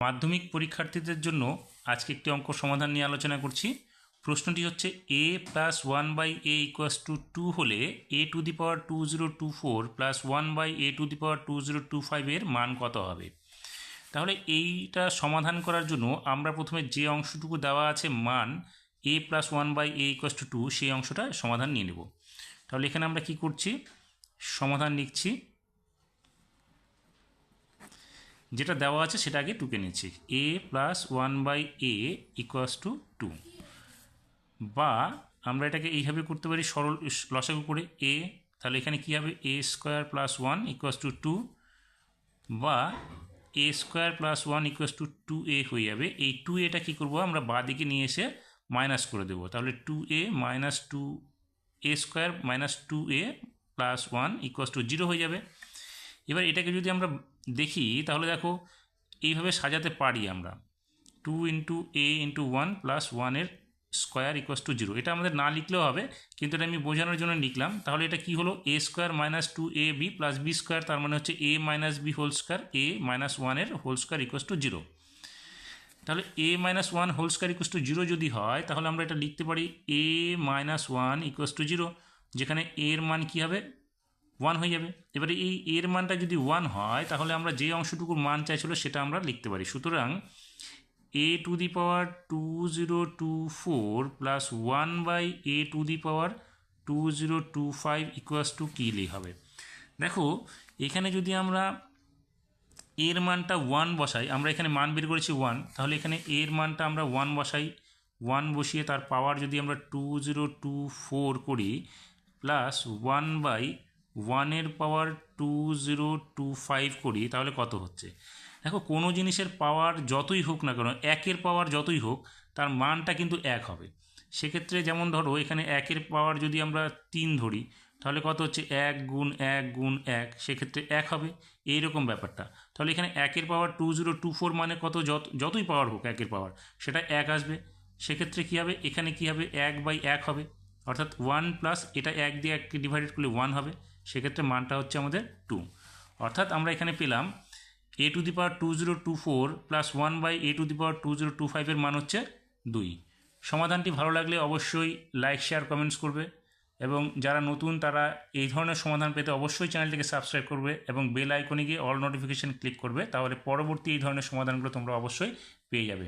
মাধ্যমিক পরীক্ষার্থীদের জন্য আজকে একটি অঙ্ক সমাধান নিয়ে আলোচনা করছি। প্রশ্নটি হচ্ছে a plus 1/a equals to 2 হলে a to the power 2024 plus 1/a to the power 2025 এর মান কত হবে। তাহলে এইটা সমাধান করার জন্য আমরা প্রথমে যে অংশটুকু দেওয়া আছে মান a plus 1/a equals to 2 সেই অংশটা সমাধান নিয়ে নেব। তাহলে এখানে আমরা কি করছি, সমাধান লিখছি, যেটা দেওয়া আছে সেটা আগে টুকে নিচ্ছি। a plus 1/a equals to 2, বা আমরা এটাকে এইভাবে করতে পারি সরল লসাগু করে a, তাহলে এখানে কী হবে a square plus 1 equals to 2, বা a square plus 1 equals to 2a হয়ে যাবে। এই 2aটা কী করবো, আমরা বাঁ দিকে নিয়ে এসে মাইনাস করে দেবো, তাহলে 2a minus 2a square minus 2a plus 1 equals to 0 হয়ে যাবে। এবার এটাকে যদি আমরা দেখি তাহলে দেখো এইভাবে সাজাতে পারি আমরা, 2 into a into 1 plus 1 square equals to 0। এটা আমাদের না লিখলেও হবে, কিন্তু এটা আমি বোঝানোর জন্য লিখলাম। তাহলে এটা কি হলো, a square minus 2ab plus b square, তার মানে হচ্ছে a minus b whole square, a minus 1 whole square equals to 0। তাহলে a minus 1 whole square equals to 0 যদি হয় তাহলে আমরা এটা লিখতে পারি a মাইনাস 1 ইকুয়ালস টু 0, যেখানে a এর মান কী হবে 1 হয়ে যাবে। এবারে এই এর মানটা যদি 1 হয় তাহলে আমরা যে অংশটুকুর মান চাইছিল সেটা আমরা লিখতে পারি। সুতরাং a to the power 2024 plus 1/a to the power 2025 equals to কী হবে। দেখো এখানে যদি আমরা এর মানটা 1 বসাই, আমরা এখানে মান বের করেছি 1, তাহলে এখানে এর মানটা আমরা 1 বসাই, 1 বসিয়ে তার পাওয়ার যদি আমরা 2024 করি প্লাস 1/1 পাওয়ার 2025 করি তাহলে কত হচ্ছে। দেখো কোনো জিনিসের পাওয়ার যতই হোক না কেন, 1-এর পাওয়ার যতই হোক তার মানটা কিন্তু 1 হবে। সেক্ষেত্রে যেমন ধরো এখানে 1-এর পাওয়ার যদি আমরা 3 ধরি তাহলে কত হচ্ছে 1 গুণ 1 গুণ 1, সেক্ষেত্রে 1 হবে, এইরকম ব্যাপারটা। তাহলে এখানে 1-এর পাওয়ার 2024 মানে কত, যতই পাওয়ার হোক 1-এর পাওয়ার সেটা 1 আসবে। সেক্ষেত্রে কী হবে, এখানে কী হবে 1/1 হবে, অর্থাৎ 1 প্লাস এটা 1 দিয়ে 1কে ডিভাইডেড করলে 1 হবে, সেক্ষেত্রে মানটা হচ্ছে আমাদের 2। অর্থাৎ আমরা এখানে পেলাম a to the power 2024 plus 1/a to the power 2025 এর মান হচ্ছে 2। সমাধানটি ভালো লাগলে অবশ্যই লাইক শেয়ার কমেন্টস করবে, এবং যারা নতুন তারা এই ধরনের সমাধান পেতে অবশ্যই চ্যানেলটিকে সাবস্ক্রাইব করবে এবং বেল আইকনে গিয়ে অল নোটিফিকেশন ক্লিক করবে, তাহলে পরবর্তী এই ধরনের সমাধানগুলো তোমরা অবশ্যই পেয়ে যাবে।